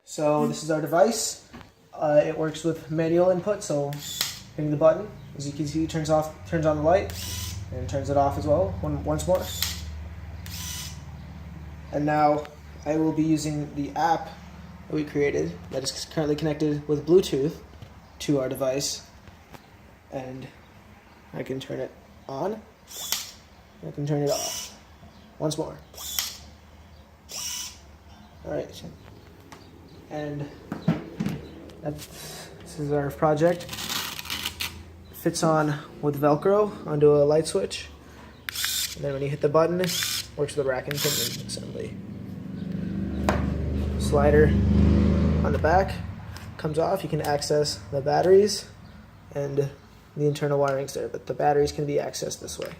So this is our device. It works with manual input, so hitting the button, as you can see, turns on the light, and turns it off as well once more. And now I will be using the app that we created that is currently connected with Bluetooth to our device, and I can turn it on. I can turn it off once more. All right, and this is our project. It fits on with Velcro onto a light switch, and then when you hit the button, it works with the rack and pinion assembly. Slider on the back comes off. You can access the batteries and the internal wirings there, but the batteries can be accessed this way.